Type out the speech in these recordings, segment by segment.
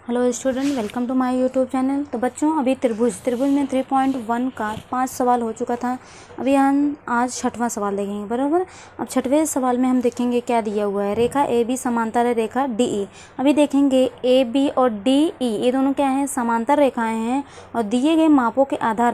Hello student, welcome to my YouTube channel. तो बच्चों, अभी त्रिभुज में 3.1 का 5 सवाल हो चुका था। अभी हम आज 6वां सवाल देखेंगे, बराबर। अब 6वें सवाल में हम देखेंगे क्या दिया हुआ है। रेखा ए बी समांतर है रेखा डी ई। अभी देखेंगे ए बी और डी ई ये दोनों क्या हैं, समांतर रेखाएं हैं। और दिए गए मापों के आधार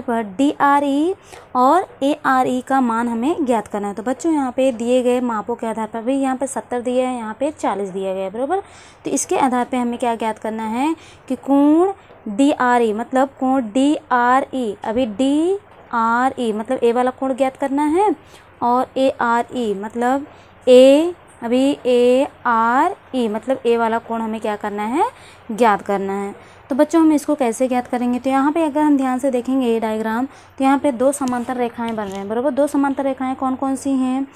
पर डी आर ई और ए आर ई का मान हमें ज्ञात करना है। तो बच्चों, यहाँ पे दिए गए मापों के आधार पर भी यहाँ पे 70 दिया है, यहाँ पे 40 दिया गया है, बराबर। तो इसके आधार पे हमें क्या ज्ञात करना है कि कोण डी आर ई मतलब कोण डी आर ई, अभी डी आर ई मतलब ए वाला कोण ज्ञात करना है, और ए आर ई मतलब ए, अभी ए आर ई मतलब ए वाला कोण हमें क्या करना है, ज्ञात करना है। तो बच्चों, हम इसको कैसे ज्ञात करेंगे। तो यहाँ पे अगर हम ध्यान से देखेंगे ये डायग्राम, तो यहाँ पे दो समांतर रेखाएं बन रहे हैं, बराबर। दो समांतर रेखाएं कौन कौन सी हैं,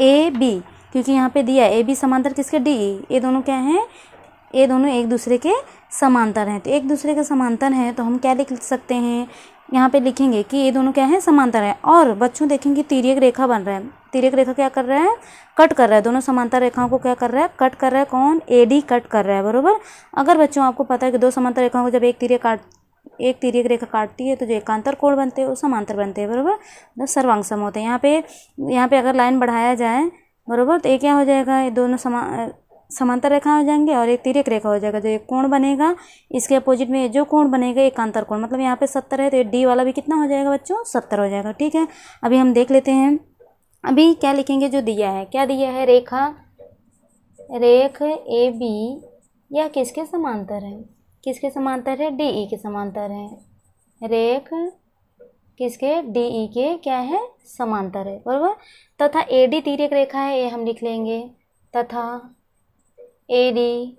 ए बी, क्योंकि यहाँ पे दिया ए बी समांतर किसके, डी ई। ये दोनों क्या हैं, ये दोनों एक दूसरे के समांतर हैं। तो एक दूसरे के समांतर हैं तो हम क्या लिख सकते हैं, यहाँ पे लिखेंगे कि ये दोनों क्या है, समांतर है। और बच्चों देखेंगे तिर्यक रेखा बन रहा है। तिर्यक रेखा क्या कर रहा है, कट कर रहा है। दोनों समांतर रेखाओं को क्या कर रहा है, कट कर रहा है। कौन, ए डी कट कर रहा है, बराबर। अगर बच्चों आपको पता है कि दो समांतर रेखाओं को जब एक तिर्यक रेखा काटती है तो जो एकांतर कोण बनते हैं वो समांतर बनते हैं, बराबर, मतलब सर्वांग सम होते हैं। यहाँ पे अगर लाइन बढ़ाया जाए, बराबर, तो ये क्या हो जाएगा, ये दोनों समांतर रेखा हो जाएंगे और एक तिर्यक रेखा हो जाएगा। जो एक कोण बनेगा इसके अपोजिट में जो कोण बनेगा एकांतर कोण, मतलब यहाँ पे 70 है तो ये डी वाला भी कितना हो जाएगा बच्चों, 70 हो जाएगा। ठीक है, अभी हम देख लेते हैं। अभी क्या लिखेंगे, जो दिया है, क्या दिया है, रेख ए बी या किसके समांतर है, किसके समांतर है, डी ई के समांतर है। रेख किसके, डी ई के क्या है, समांतर है, बराबर। तथा ए डी तिर्यक रेखा है, ये हम लिख लेंगे। तथा ए डी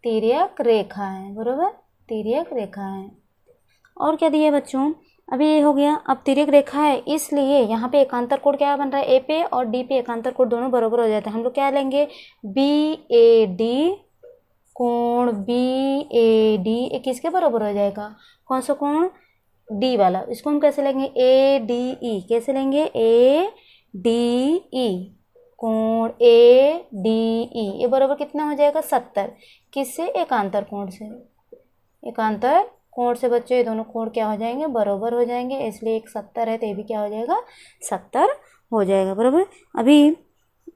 तिर्यक रेखा है, बराबर, तिर्यक रेखा है। और क्या दिया बच्चों, अभी ये हो गया। अब तिर्यक रेखा है इसलिए यहाँ पे एकांतर कोण क्या बन रहा है, ए पे और डी पे एकांतर कोण दोनों बराबर हो जाते हैं। हम लोग क्या लेंगे, बी ए डी, कोण बी ए डी ये किसके बराबर हो जाएगा, कौन सा कोण, डी वाला। इसको हम कैसे लेंगे, ए डी ई, कैसे लेंगे, ए डी ई, कोण ए डी ई ये बराबर कितना हो जाएगा, 70। किससे, एकांतर कोण से। एकांतर कोण से बच्चों ये दोनों कोण क्या हो जाएंगे, बराबर हो जाएंगे। इसलिए एक 70 है तो ये भी क्या हो जाएगा, 70 हो जाएगा, बराबर। अभी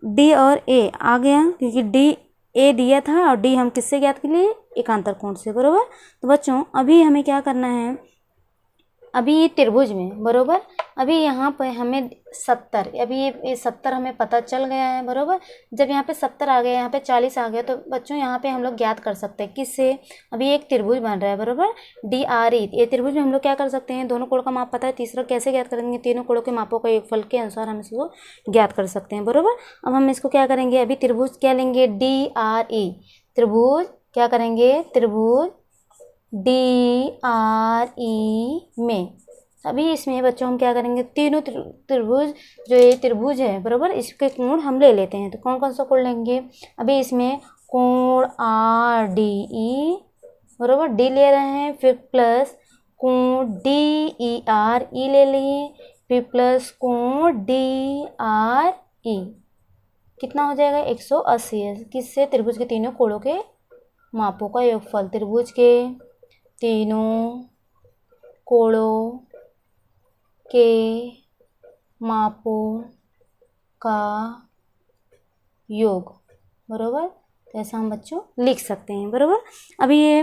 डी और ए आ गया, क्योंकि डी ए दिया था और डी हम किससे ज्ञात के लिए, एकांतर कोण से, बराबर। तो बच्चों अभी हमें क्या करना है, अभी ये त्रिभुज में, बराबर, अभी यहाँ पे हमें 70, अभी ये 70 हमें पता चल गया है, बराबर। जब यहाँ पे 70 आ गया, यहाँ पे 40 आ गया, तो बच्चों यहाँ पे हम लोग ज्ञात कर सकते हैं किससे, अभी एक त्रिभुज बन रहा है, बराबर, डी आर ई। ये त्रिभुज में हम लोग क्या कर सकते हैं, दोनों कोणों का माप पता है, तीसरा कैसे ज्ञात करेंगे, तीनों कोणों के मापों का योगफल के अनुसार हम इसको ज्ञात कर सकते हैं, बराबर। अब हम इसको क्या करेंगे, अभी त्रिभुज क्या लेंगे, डी आर ई, त्रिभुज क्या करेंगे, त्रिभुज डी आर ई में। अभी इसमें बच्चों हम क्या करेंगे, तीनों त्रिभुज, जो ये त्रिभुज है, बराबर, इसके कोण हम ले लेते हैं। तो कौन कौन सा कोण लेंगे, अभी इसमें कोण आर डी ई, बराबर, डी ले रहे हैं, फिर प्लस कोण डी ई आर, ई ले लिए, फिर प्लस कोण डी आर ई, कितना हो जाएगा, 180 है। किससे, त्रिभुज के तीनों कोणों के मापों का योगफल, त्रिभुज के तीनों कोणों के मापों का योग, बराबर। तो ऐसा हम बच्चों लिख सकते हैं, बराबर। अभी ये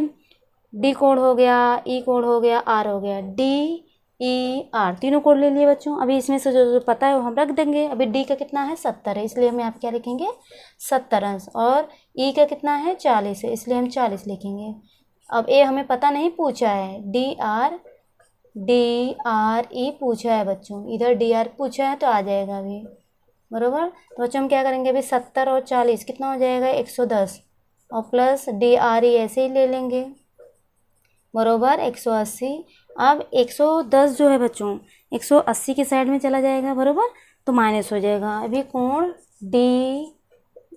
डी कोण हो गया, ई कोण हो गया, आर हो गया, डी ई आर तीनों कोण ले लिए बच्चों। अभी इसमें से जो पता है वो हम रख देंगे। अभी डी का कितना है, 70 है, इसलिए हम यहाँ पे क्या लिखेंगे, 70 अंश। और ई का कितना है, 40 है, इसलिए हम 40 लिखेंगे। अब ए हमें पता नहीं पूछा है, डी आर ई पूछा है बच्चों, इधर डी आर पूछा है तो आ जाएगा अभी, बराबर। तो बच्चों हम क्या करेंगे, अभी 70 और 40 कितना हो जाएगा, 110, और प्लस डी आर ई ऐसे ही ले लेंगे, बराबर, 180। अब 110 जो है बच्चों 180 की साइड में चला जाएगा, बराबर, तो माइनस हो जाएगा। अभी कोण डी,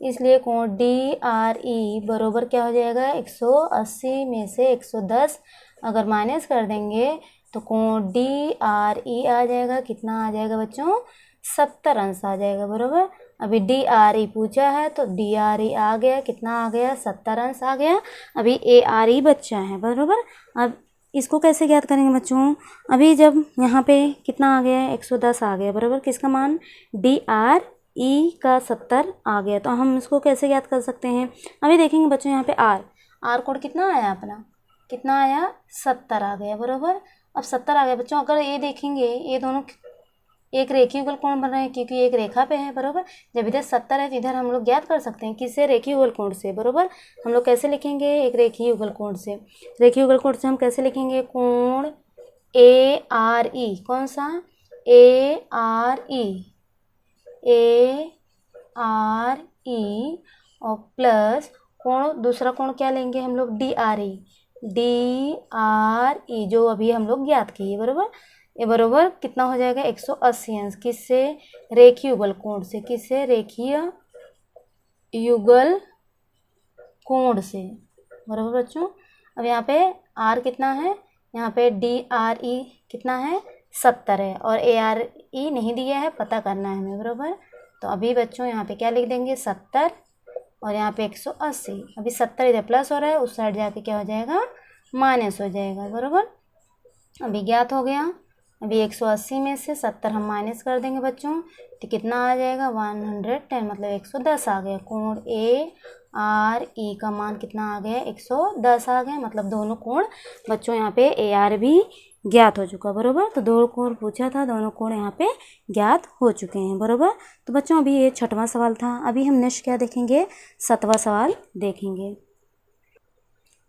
इसलिए कोण डी आर ई बराबर क्या हो जाएगा, 180 में से 110 अगर माइनस कर देंगे तो कोण डी आर ई आ जाएगा, कितना आ जाएगा बच्चों, 70 अंश आ जाएगा, बराबर। अभी DRE पूछा है तो DRE आ गया, कितना आ गया 70 अंश आ गया। अभी ARE बच्चा है, बराबर। अब इसको कैसे ज्ञात करेंगे बच्चों, अभी जब यहाँ पे कितना आ गया 110 आ गया, बराबर। किसका मान, DRE का 70 आ गया, तो हम इसको कैसे ज्ञात कर सकते हैं। अभी देखेंगे बच्चों यहाँ पे R कोड कितना आया अपना, कितना आया 70 आ गया, बराबर। अब 70 आ गया बच्चों। अगर ये देखेंगे ये दोनों एक रेखीय युगल कोण बन रहे हैं क्योंकि एक रेखा पे है, बराबर। जब इधर 70 है तो इधर हम लोग ज्ञात कर सकते हैं किससे, रेखीय युगल कोण से, बराबर। हम लोग कैसे लिखेंगे, एक रेखीय युगल कोण से। रेखीय युगल कोण से हम कैसे लिखेंगे, कोण ARE, कौन सा ARE, ARE और प्लस कोण, दूसरा कोण क्या लेंगे हम लोग, DRE, DRE जो अभी हम लोग ज्ञात किए, बराबर। ये बराबर कितना हो जाएगा 180 अंश, किससे, रेखीय युगल कोण से, किससे, रेखीय युगल कोण से, बराबर बच्चों। अब यहाँ पे R कितना है, यहाँ पे DRE कितना है 70 है और ARE नहीं दिया है, पता करना है हमें, बराबर। तो अभी बच्चों यहाँ पे क्या लिख देंगे 70 और यहाँ पे 180। अभी 70 इधर प्लस हो रहा है, उस साइड जाके क्या हो जाएगा माइनस हो जाएगा, बराबर। अभी ज्ञात हो गया। अभी 180 में से 70 हम माइनस कर देंगे बच्चों, तो कितना आ जाएगा 110, मतलब 110 आ गया। कोण ARE का मान कितना आ गया 110 आ गया, मतलब दोनों कोण बच्चों यहाँ पे AR भी ज्ञात हो चुका, बराबर। तो दो कोण पूछा था, दोनों कोण यहाँ पे ज्ञात हो चुके हैं, बराबर। तो बच्चों अभी ये 6वां सवाल था। अभी हम नेक्स्ट क्या देखेंगे, 7वां सवाल देखेंगे।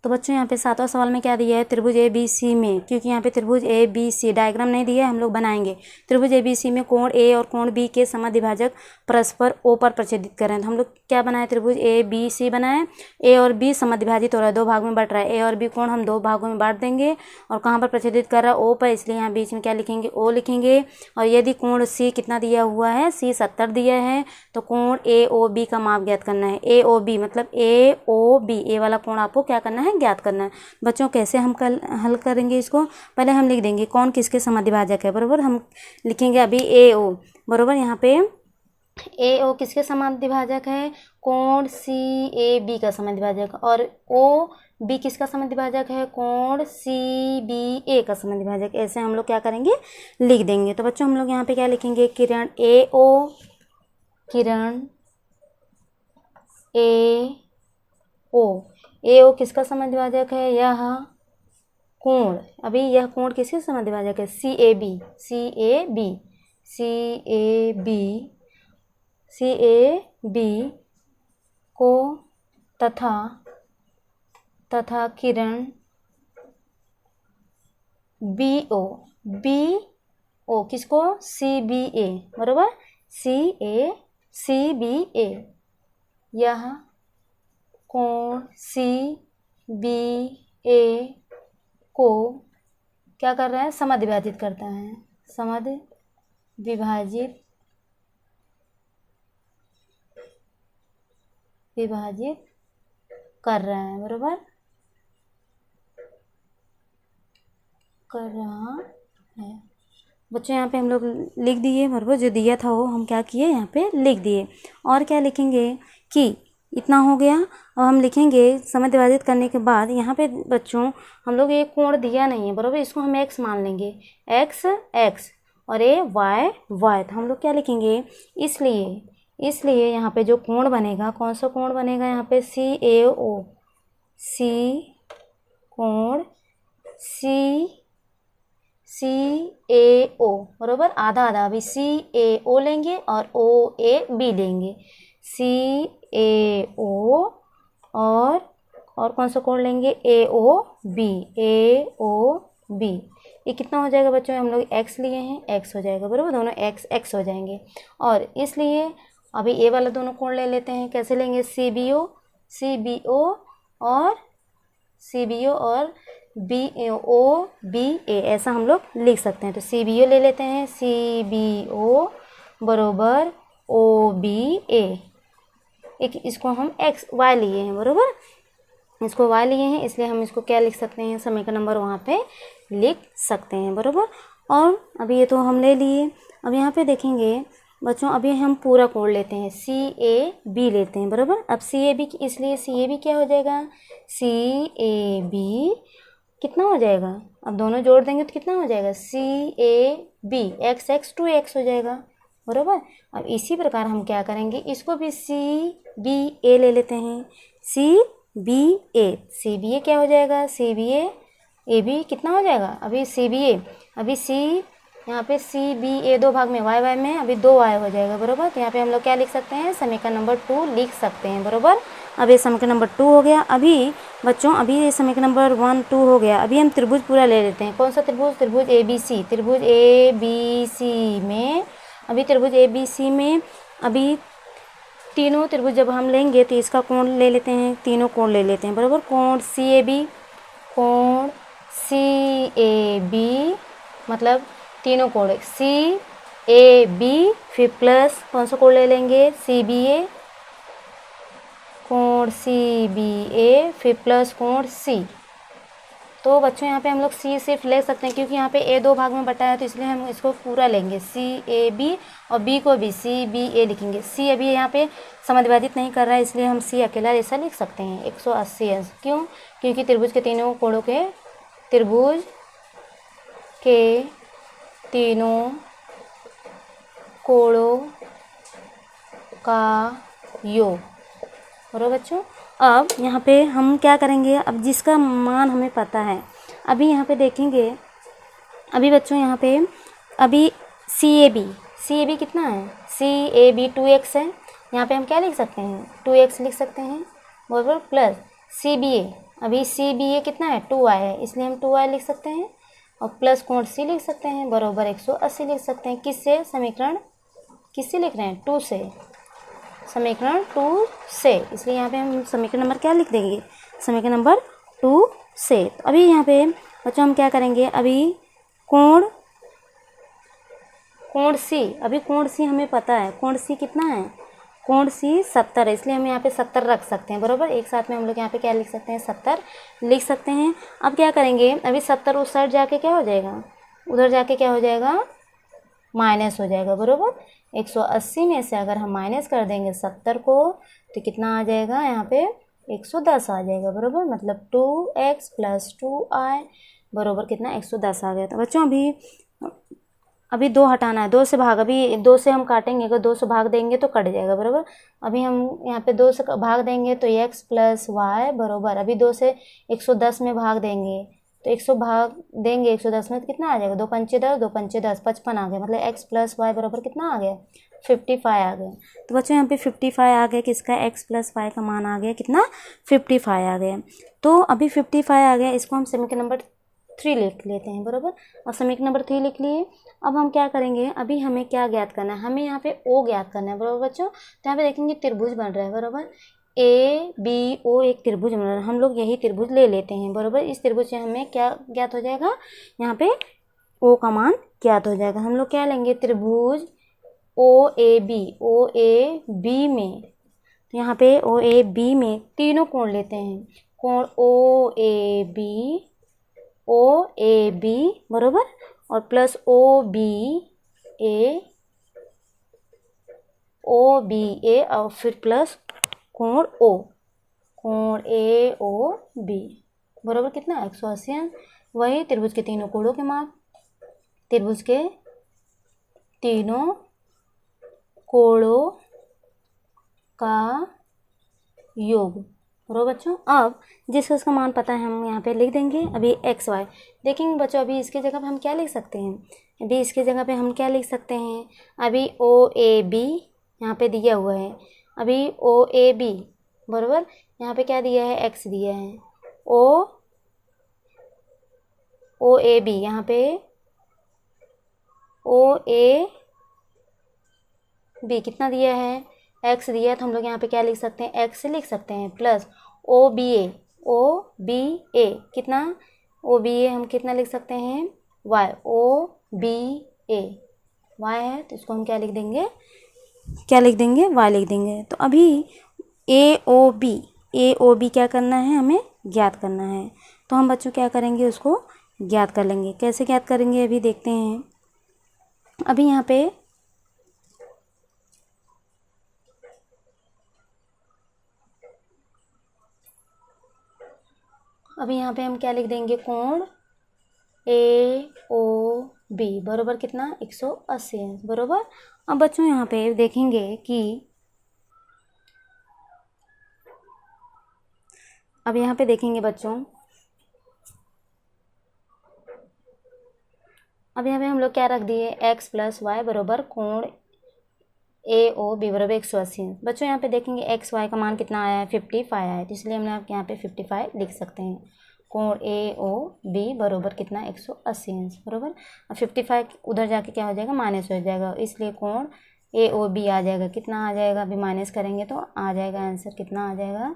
तो बच्चों यहाँ पे 7वां सवाल में क्या दिया है, त्रिभुज ABC में, क्योंकि यहाँ पे त्रिभुज ABC डायग्राम नहीं दिया है, हम लोग बनाएंगे। त्रिभुज ABC में कोण A और कोण B के समद्विभाजक परस्पर O पर प्रच्छेदित कर रहे हैं। तो हम लोग क्या बनाए, त्रिभुज ABC बनाए, A और B समद्विभाजित हो रहा है, 2 भाग में बट रहा है। A और B कोण हम 2 भागों में बांट देंगे और कहाँ पर प्रच्छेदित कर रहा है, O पर, इसलिए यहाँ बीच में क्या लिखेंगे, O लिखेंगे। और यदि कोण C कितना दिया हुआ है, C 70 दिया है, तो कोण AOB का माप ज्ञात करना है। AOB मतलब AOB, ए वाला कोण आपको क्या करना है, ज्ञात करना है। बच्चों कैसे हम कल हल करेंगे इसको, पहले हम लिख देंगे कौन किसके समद्विभाजक है, बराबर। हम लिखेंगे अभी AO, बराबर। यहाँ पे AO किसके समद्विभाजक है, कोण CAB का समद्विभाजक, और OB किसका समद्विभाजक है, कोण CBA का समद्विभाजक। ऐसे हम लोग क्या करेंगे, लिख देंगे। तो बच्चों हम लोग यहाँ पे क्या लिखेंगे, किरण AO, किरण AO किसका समद्विभाजक है, यह कोण, अभी यह कोण किसके समद्विभाजक है, CAB को तथा किरण BO किसको, CBA, बराबर। CBA यह कोण CBA को क्या कर रहा है, समद्विभाजित करता है, समद्विभाजित कर रहा है, बराबर, कर रहा है। बच्चों यहाँ पे हम लोग लिख दिए, बराबर। जो दिया था वो हम क्या किए, यहाँ पे लिख दिए। और क्या लिखेंगे कि इतना हो गया। अब हम लिखेंगे समद्विभाजित करने के बाद यहाँ पे बच्चों हम लोग एक कोण दिया नहीं है, बराबर, इसको हम x मान लेंगे, x और ये y। तो हम लोग क्या लिखेंगे, इसलिए यहाँ पे जो कोण बनेगा, कौन सा कोण बनेगा, यहाँ पे CAO, कोण CAO, बराबर, आधा आधा। अभी CAO लेंगे और OAB लेंगे, CAO और कौन सा कोण लेंगे, AOB। ये कितना हो जाएगा बच्चों, हम लोग x लिए हैं, x हो जाएगा, बराबर, दोनों x हो जाएंगे। और इसलिए अभी ए वाला दोनों कोण ले लेते हैं, कैसे लेंगे, CBO और BOBA, ऐसा हम लोग लिख सकते हैं। तो CBO ले लेते हैं, CBO बराबर OBA। एक इसको हम y लिए हैं, बराबर, इसको y लिए हैं, इसलिए हम इसको क्या लिख सकते हैं, समय का नंबर वहाँ पे लिख सकते हैं, बराबर। और अभी ये तो हम ले लिए। अब यहाँ पे देखेंगे बच्चों अभी हम पूरा कोड लेते हैं, CAB लेते हैं, बराबर। अब CAB इसलिए CAB क्या हो जाएगा, CAB कितना हो जाएगा, अब दोनों जोड़ देंगे तो कितना हो जाएगा, CAB x 2x हो जाएगा, बराबर। अब इसी प्रकार हम क्या करेंगे, इसको भी CBA ले लेते हैं, CBA क्या हो जाएगा, CBA AB कितना हो जाएगा, अभी CBA अभी यहाँ पे CBA 2 भाग में y में अभी 2y हो जाएगा, बराबर। तो यहाँ पे हम लोग क्या लिख सकते हैं, समीकरण नंबर 2 लिख सकते हैं, बराबर। अब ये समीकरण नंबर 2 हो गया। अभी बच्चों अभी ये समीकरण नंबर 1 2 हो गया। अभी हम त्रिभुज पूरा ले लेते हैं। कौन सा त्रिभुज, त्रिभुज ABC। त्रिभुज ABC में अभी तीनों त्रिभुज जब हम लेंगे तो इसका कोण ले लेते हैं, तीनों कोण ले लेते हैं, बराबर। कोण CAB मतलब तीनों कोण CAB, फिर प्लस कौन सा कोण ले लेंगे, CBA, कोण CBA, फिर प्लस कोण C। तो बच्चों यहाँ पे हम लोग C सिर्फ ले सकते हैं क्योंकि यहाँ पे A 2 भाग में बटा है, तो इसलिए हम इसको पूरा लेंगे, CAB, और B को भी CBA लिखेंगे। C अभी यहाँ पे समविभाजित नहीं कर रहा है, इसलिए हम C अकेला ऐसा लिख सकते हैं 180 अंश। क्यों, क्योंकि त्रिभुज के तीनों कोणों का योग, बराबर बच्चों। अब यहाँ पे हम क्या करेंगे, अब जिसका मान हमें पता है, अभी यहाँ पे देखेंगे, अभी बच्चों यहाँ पे अभी CAB कितना है, CAB 2x है, यहाँ पे हम क्या लिख सकते हैं, 2x लिख सकते हैं, बराबर। प्लस CBA, अभी CBA कितना है, 2y है, इसलिए हम 2y लिख सकते हैं, और प्लस कोण C लिख सकते हैं, बराबर 180 लिख सकते हैं। किससे, समीकरण किससे लिख रहे हैं, 2 से, समीकरण 2 से, इसलिए यहाँ पे हम समीकरण नंबर क्या लिख देंगे, समीकरण नंबर 2 से। तो अभी यहाँ पे बच्चों हम क्या करेंगे, अभी कोण C, अभी कोण C हमें पता है, कोण C कितना है, कोण C 70 है, इसलिए हम यहाँ पे 70 रख सकते हैं, बराबर। एक साथ में हम लोग यहाँ पे क्या लिख सकते हैं, 70 लिख सकते हैं। अब क्या करेंगे, अभी 70 उस साइड जाके क्या हो जाएगा, उधर जाके क्या हो जाएगा, माइनस हो जाएगा, बराबर। 180 में से अगर हम माइनस कर देंगे 70 को तो कितना आ जाएगा, यहाँ पे 110 आ जाएगा, बराबर। मतलब 2x + 2y बराबर कितना, 110 आ गया। तो बच्चों अभी 2 हटाना है, 2 से भाग, अभी 2 से हम काटेंगे, अगर 2 से भाग देंगे तो कट जाएगा, बराबर। अभी हम यहाँ पे 2 से भाग देंगे तो x + y बराबर, अभी 2 से 110 में भाग देंगे तो 100 भाग देंगे 110 में तो कितना आ जाएगा, 2 पंचे 10, 2 पंचे 10, 55 आ गया। मतलब x + y बराबर कितना आ गया, 55 आ गया। तो बच्चों यहाँ पे 55 आ गया, किसका, x + y का मान आ गया कितना, 55 आ गया। तो अभी 55 आ गया, इसको हम समीकरण नंबर 3 लिख लेते हैं, बराबर। और समीकरण नंबर 3 लिख लिए। अब हम क्या करेंगे, अभी हमें क्या ज्ञात करना है, हमें यहाँ पे O ज्ञात करना है, बराबर बच्चों। तो यहाँ पे देखेंगे त्रिभुज बन रहा है, बराबर, ABO एक त्रिभुज बन रहा है, हम लोग यही त्रिभुज ले लेते हैं, बराबर। इस त्रिभुज से हमें क्या ज्ञात हो जाएगा, यहाँ पे O का मान ज्ञात हो जाएगा। हम लोग क्या लेंगे, त्रिभुज OAB में, तो यहाँ पे OAB में तीनों कोण लेते हैं, कोण OAB बराबर, और प्लस OBA और फिर प्लस कोण AOB बराबर कितना, 180। वही त्रिभुज के तीनों कोणों के माप, त्रिभुज के तीनों कोणों का योग, बराबर बच्चों। अब जिसका मान पता है हम यहाँ पे लिख देंगे। अभी XY देखेंगे बच्चों, अभी इसके जगह पे हम क्या लिख सकते हैं, अभी इसके जगह पे हम क्या लिख सकते हैं, अभी OAB यहाँ पे दिया हुआ है, अभी OAB बराबर, यहाँ पे क्या दिया है, x दिया है, OAB यहाँ पे OAB कितना दिया है, x दिया है, तो हम लोग यहाँ पे क्या लिख सकते हैं, x लिख सकते हैं, प्लस OBA कितना, OBA हम कितना लिख सकते हैं, y, OBA y है, तो इसको हम क्या लिख देंगे, y लिख देंगे। तो अभी AOB क्या करना है, हमें ज्ञात करना है। तो हम बच्चों क्या करेंगे, उसको ज्ञात कर लेंगे। कैसे ज्ञात करेंगे, अभी देखते हैं। अभी यहाँ पे अभी यहाँ पे हम क्या लिख देंगे, कोण AOB बरोबर कितना 180 अंश बरोबर। अब बच्चों यहाँ पे देखेंगे कि अब यहाँ पे देखेंगे बच्चों, अब यहाँ पे हम लोग क्या रख दिए, x + y बरोबर कोण AOB बराबर 180 अंश। बच्चों यहाँ पे देखेंगे x y का मान कितना आया है, 55 आया है, तो इसलिए हमने आपके यहाँ पे 55 लिख सकते हैं। कोण AOB बरोबर कितना 180 अंश बरोबर। अब 55 उधर जाके क्या हो जाएगा, माइनस हो जाएगा, इसलिए कोण AOB आ जाएगा, कितना आ जाएगा, अभी माइनस करेंगे तो आ जाएगा आंसर, कितना आ जाएगा,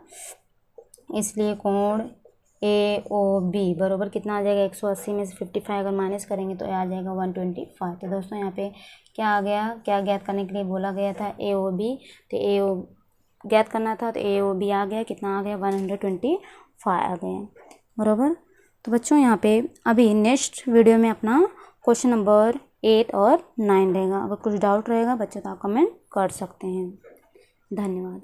इसलिए कोण AOB बरोबर कितना आ जाएगा, 180 में से 55 अगर माइनस करेंगे तो आ जाएगा 125। तो दोस्तों यहाँ पे क्या आ गया, क्या ज्ञात करने के लिए बोला गया था, AOB, तो AO ज्ञात करना था, तो AOB आ गया, कितना आ गया, 125 आ गया बरोबर। तो बच्चों यहाँ पे अभी नेक्स्ट वीडियो में अपना क्वेश्चन नंबर 8 और 9 रहेगा। अगर कुछ डाउट रहेगा बच्चों तो आप कमेंट कर सकते हैं। धन्यवाद।